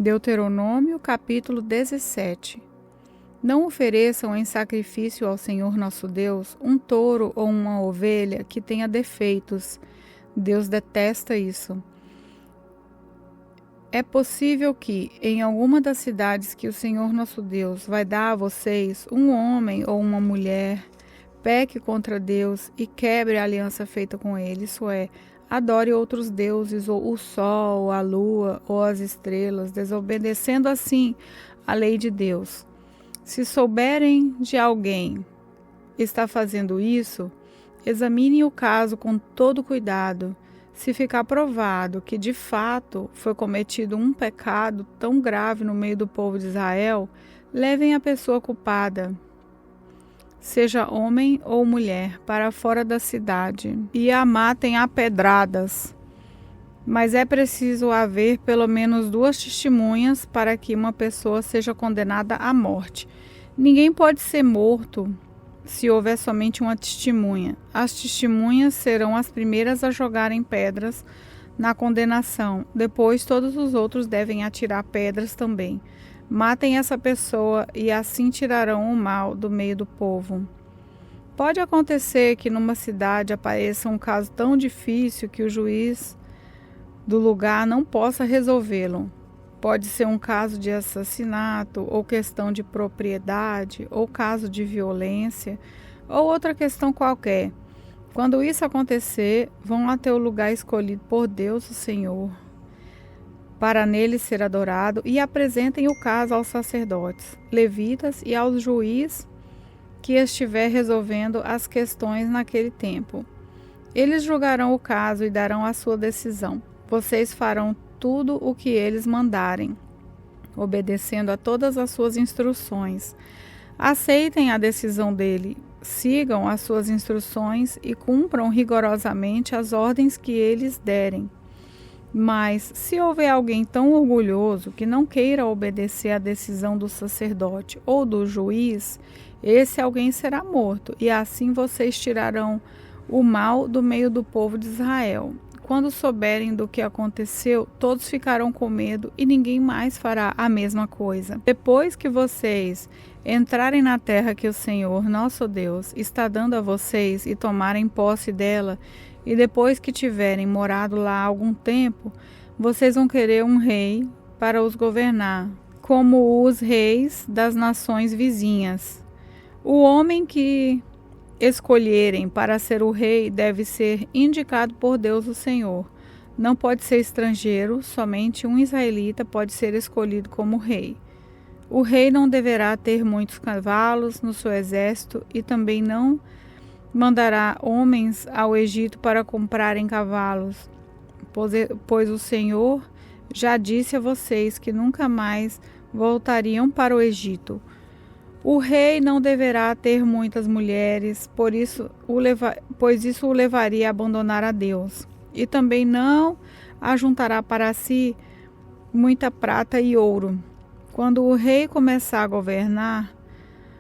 Deuteronômio, capítulo 17. Não ofereçam em sacrifício ao Senhor nosso Deus um touro ou uma ovelha que tenha defeitos. Deus detesta isso. É possível que, em alguma das cidades que o Senhor nosso Deus vai dar a vocês, um homem ou uma mulher peque contra Deus e quebre a aliança feita com ele, isso é, adore outros deuses, ou o sol, a lua ou as estrelas, desobedecendo assim a lei de Deus. Se souberem de alguém que está fazendo isso, examinem o caso com todo cuidado. Se ficar provado que de fato foi cometido um pecado tão grave no meio do povo de Israel, levem a pessoa culpada, seja homem ou mulher, para fora da cidade e a matem a pedradas. Mas é preciso haver pelo menos 2 testemunhas para que uma pessoa seja condenada à morte. Ninguém pode ser morto se houver somente uma testemunha. As testemunhas serão as primeiras a jogarem pedras na condenação. Depois, todos os outros devem atirar pedras também. Matem essa pessoa e assim tirarão o mal do meio do povo. Pode acontecer que numa cidade apareça um caso tão difícil que o juiz do lugar não possa resolvê-lo. Pode ser um caso de assassinato, ou questão de propriedade, ou caso de violência, ou outra questão qualquer. Quando isso acontecer, vão até o lugar escolhido por Deus, o Senhor, para nele ser adorado, e apresentem o caso aos sacerdotes, levitas e aos juízes que estiver resolvendo as questões naquele tempo. Eles julgarão o caso e darão a sua decisão. Vocês farão tudo o que eles mandarem, obedecendo a todas as suas instruções. Aceitem a decisão dele, sigam as suas instruções e cumpram rigorosamente as ordens que eles derem. Mas, se houver alguém tão orgulhoso que não queira obedecer à decisão do sacerdote ou do juiz, esse alguém será morto, e assim vocês tirarão o mal do meio do povo de Israel. Quando souberem do que aconteceu, todos ficarão com medo e ninguém mais fará a mesma coisa. Depois que vocês entrarem na terra que o Senhor, nosso Deus, está dando a vocês e tomarem posse dela, e depois que tiverem morado lá algum tempo, vocês vão querer um rei para os governar, como os reis das nações vizinhas. O homem que escolherem para ser o rei deve ser indicado por Deus o Senhor. Não pode ser estrangeiro, somente um israelita pode ser escolhido como rei. O rei não deverá ter muitos cavalos no seu exército e também não mandará homens ao Egito para comprarem cavalos, pois o Senhor já disse a vocês que nunca mais voltariam para o Egito. O rei não deverá ter muitas mulheres, pois isso o levaria a abandonar a Deus. E também não ajuntará para si muita prata e ouro. Quando o rei começar a governar,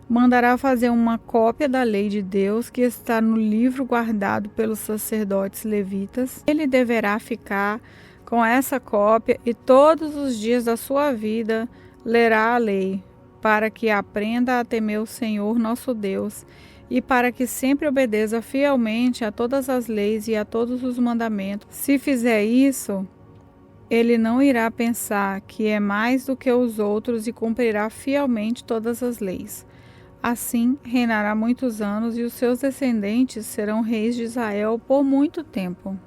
mandará fazer uma cópia da lei de Deus que está no livro guardado pelos sacerdotes levitas. Ele deverá ficar com essa cópia e todos os dias da sua vida lerá a lei, para que aprenda a temer o Senhor nosso Deus e para que sempre obedeça fielmente a todas as leis e a todos os mandamentos. Se fizer isso, ele não irá pensar que é mais do que os outros e cumprirá fielmente todas as leis. Assim, reinará muitos anos e os seus descendentes serão reis de Israel por muito tempo.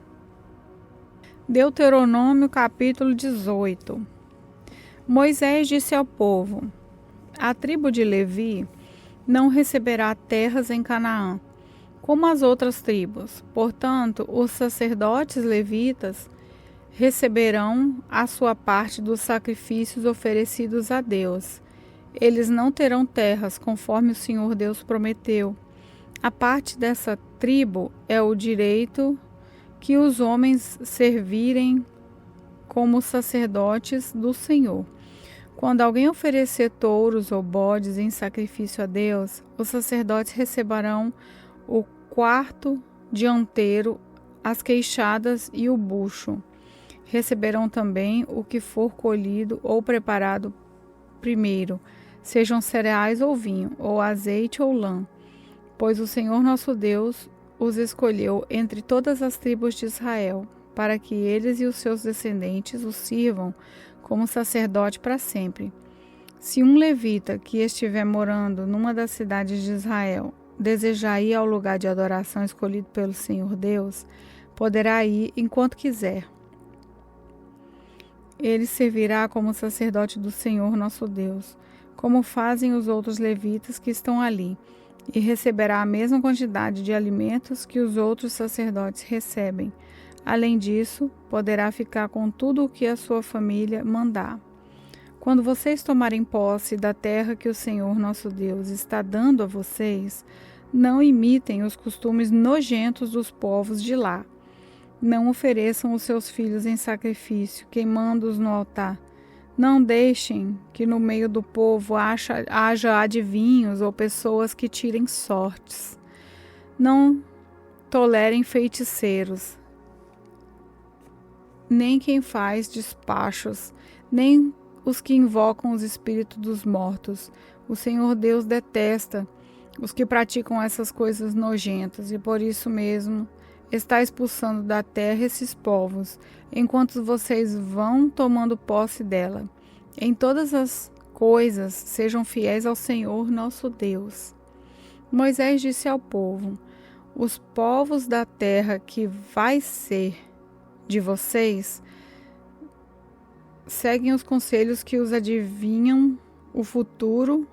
Deuteronômio capítulo 18. Moisés disse ao povo: a tribo de Levi não receberá terras em Canaã, como as outras tribos. Portanto, os sacerdotes levitas receberão a sua parte dos sacrifícios oferecidos a Deus. Eles não terão terras, conforme o Senhor Deus prometeu. A parte dessa tribo é o direito que os homens servirem como sacerdotes do Senhor. Quando alguém oferecer touros ou bodes em sacrifício a Deus, os sacerdotes receberão o quarto dianteiro, as queixadas e o bucho. Receberão também o que for colhido ou preparado primeiro, sejam cereais ou vinho, ou azeite ou lã, pois o Senhor nosso Deus os escolheu entre todas as tribos de Israel, para que eles e os seus descendentes o sirvam como sacerdote para sempre. Se um levita que estiver morando numa das cidades de Israel desejar ir ao lugar de adoração escolhido pelo Senhor Deus, poderá ir enquanto quiser. Ele servirá como sacerdote do Senhor nosso Deus, como fazem os outros levitas que estão ali, e receberá a mesma quantidade de alimentos que os outros sacerdotes recebem. Além disso, poderá ficar com tudo o que a sua família mandar. Quando vocês tomarem posse da terra que o Senhor nosso Deus está dando a vocês, não imitem os costumes nojentos dos povos de lá. Não ofereçam os seus filhos em sacrifício, queimando-os no altar. Não deixem que no meio do povo haja adivinhos ou pessoas que tirem sortes. Não tolerem feiticeiros, nem quem faz despachos, nem os que invocam os espíritos dos mortos. O Senhor Deus detesta os que praticam essas coisas nojentas e por isso mesmo está expulsando da terra esses povos, enquanto vocês vão tomando posse dela. Em todas as coisas, sejam fiéis ao Senhor nosso Deus. Moisés disse ao povo: os povos da terra que vai ser de vocês seguem os conselhos que os adivinham o futuro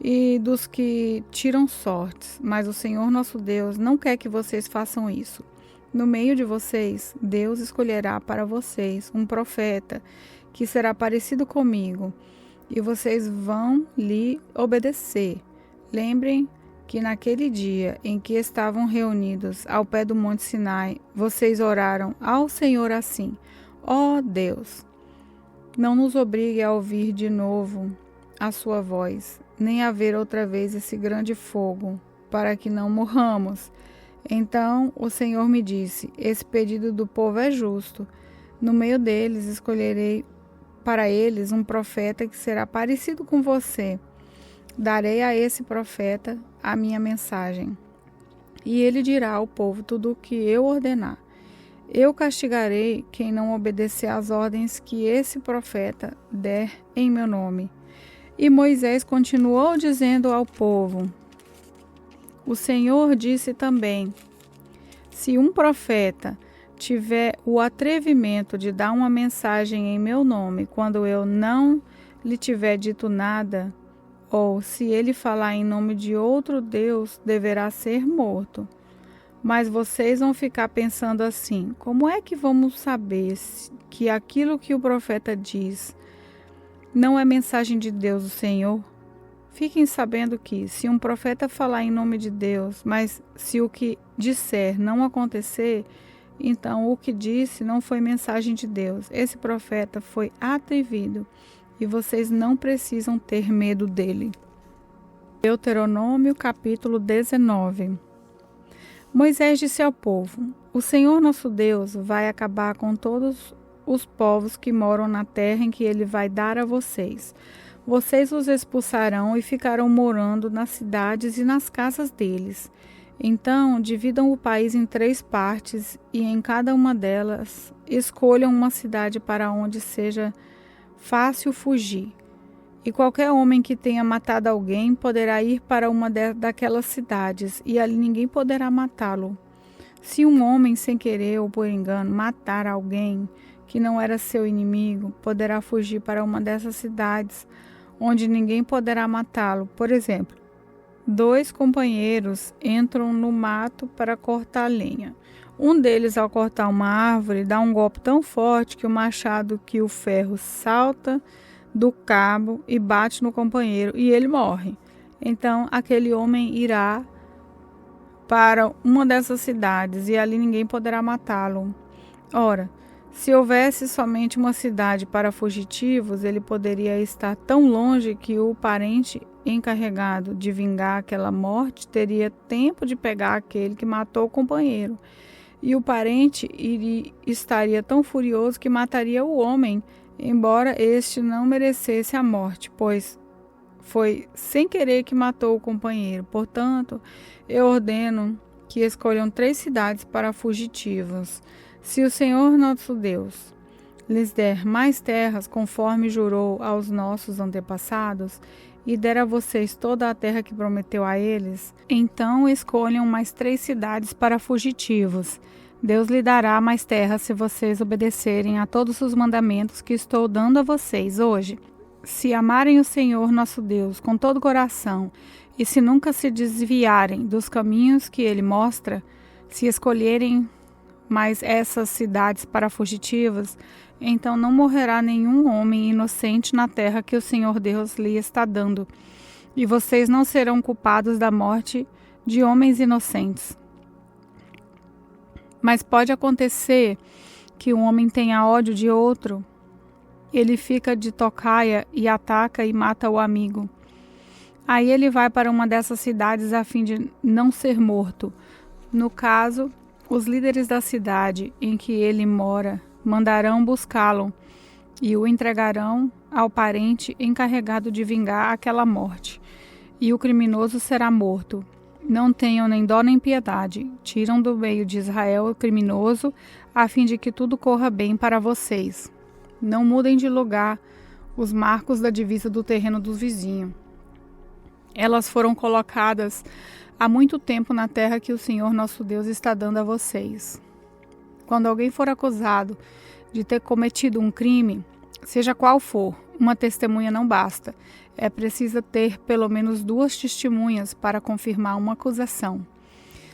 e dos que tiram sortes, mas o Senhor nosso Deus não quer que vocês façam isso. No meio de vocês, Deus escolherá para vocês um profeta que será parecido comigo, e vocês vão lhe obedecer. Lembrem que naquele dia em que estavam reunidos ao pé do Monte Sinai, vocês oraram ao Senhor assim: ó Deus, não nos obrigue a ouvir de novo a sua voz, nem a ver outra vez esse grande fogo, para que não morramos. Então o Senhor me disse: esse pedido do povo é justo. No meio deles escolherei para eles um profeta que será parecido com você. Darei a esse profeta a minha mensagem, e ele dirá ao povo tudo o que eu ordenar. Eu castigarei quem não obedecer às ordens que esse profeta der em meu nome. E Moisés continuou dizendo ao povo: o Senhor disse também: se um profeta tiver o atrevimento de dar uma mensagem em meu nome, quando eu não lhe tiver dito nada, ou se ele falar em nome de outro Deus, deverá ser morto. Mas vocês vão ficar pensando assim: como é que vamos saber que aquilo que o profeta diz não é mensagem de Deus, o Senhor? Fiquem sabendo que, se um profeta falar em nome de Deus, mas se o que disser não acontecer, então o que disse não foi mensagem de Deus. Esse profeta foi atrevido e vocês não precisam ter medo dele. Deuteronômio capítulo 19. Moisés disse ao povo: o Senhor nosso Deus vai acabar com todos os povos que moram na terra em que ele vai dar a vocês. Vocês os expulsarão e ficarão morando nas cidades e nas casas deles. Então, dividam o país em 3 partes e em cada uma delas escolham uma cidade para onde seja fácil fugir. E qualquer homem que tenha matado alguém poderá ir para uma daquelas cidades e ali ninguém poderá matá-lo. Se um homem, sem querer ou por engano, matar alguém que não era seu inimigo, poderá fugir para uma dessas cidades, onde ninguém poderá matá-lo. Por exemplo, 2 companheiros entram no mato para cortar lenha. Um deles, ao cortar uma árvore, dá um golpe tão forte que o machado que o ferro salta do cabo e bate no companheiro, e ele morre. Então, aquele homem irá para uma dessas cidades, e ali ninguém poderá matá-lo. Ora, se houvesse somente uma cidade para fugitivos, ele poderia estar tão longe que o parente encarregado de vingar aquela morte teria tempo de pegar aquele que matou o companheiro. e o parente estaria tão furioso que mataria o homem, embora este não merecesse a morte, pois foi sem querer que matou o companheiro. Portanto, eu ordeno que escolham 3 cidades para fugitivos. Se o Senhor nosso Deus lhes der mais terras, conforme jurou aos nossos antepassados, e der a vocês toda a terra que prometeu a eles, então escolham mais 3 cidades para fugitivos. Deus lhe dará mais terra se vocês obedecerem a todos os mandamentos que estou dando a vocês hoje. Se amarem o Senhor nosso Deus com todo o coração, e se nunca se desviarem dos caminhos que Ele mostra, se escolherem mais essas cidades para fugitivas, então não morrerá nenhum homem inocente na terra que o Senhor Deus lhe está dando, e vocês não serão culpados da morte de homens inocentes. Mas pode acontecer que um homem tenha ódio de outro. Ele fica de tocaia e ataca e mata o amigo. Aí ele vai para uma dessas cidades a fim de não ser morto. No caso, os líderes da cidade em que ele mora mandarão buscá-lo e o entregarão ao parente encarregado de vingar aquela morte. E o criminoso será morto. Não tenham nem dó nem piedade. Tiram do meio de Israel o criminoso, a fim de que tudo corra bem para vocês. Não mudem de lugar os marcos da divisa do terreno dos vizinhos. Elas foram colocadas há muito tempo na terra que o Senhor nosso Deus está dando a vocês. Quando alguém for acusado de ter cometido um crime, seja qual for, uma testemunha não basta. É preciso ter pelo menos 2 testemunhas para confirmar uma acusação.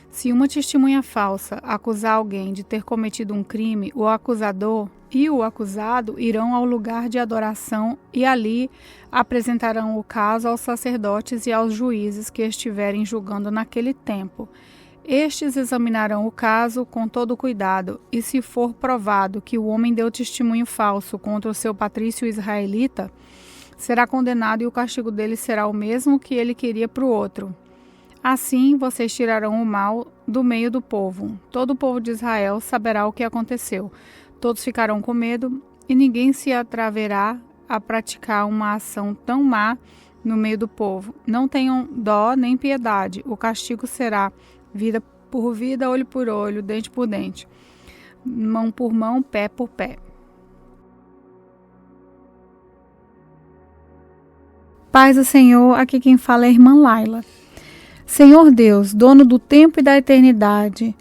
Se uma testemunha falsa acusar alguém de ter cometido um crime, o acusador e o acusado irão ao lugar de adoração e ali apresentarão o caso aos sacerdotes e aos juízes que estiverem julgando naquele tempo. Estes examinarão o caso com todo cuidado, e se for provado que o homem deu testemunho falso contra o seu patrício israelita, será condenado e o castigo dele será o mesmo que ele queria para o outro. Assim, vocês tirarão o mal do meio do povo. Todo o povo de Israel saberá o que aconteceu. Todos ficarão com medo e ninguém se atreverá a praticar uma ação tão má no meio do povo. Não tenham dó nem piedade. O castigo será vida por vida, olho por olho, dente por dente, mão por mão, pé por pé. Paz do Senhor, aqui quem fala é a irmã Laila. Senhor Deus, dono do tempo e da eternidade,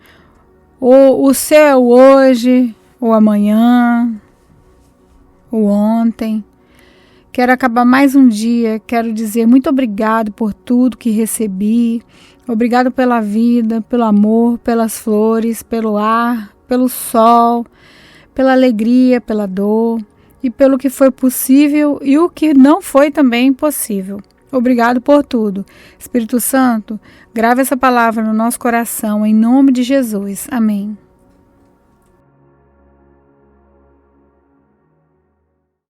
o céu hoje, o amanhã, o ontem. Quero acabar mais um dia, quero dizer muito obrigado por tudo que recebi. Obrigado pela vida, pelo amor, pelas flores, pelo ar, pelo sol, pela alegria, pela dor e pelo que foi possível e o que não foi também possível. Obrigado por tudo. Espírito Santo, grave essa palavra no nosso coração, em nome de Jesus. Amém.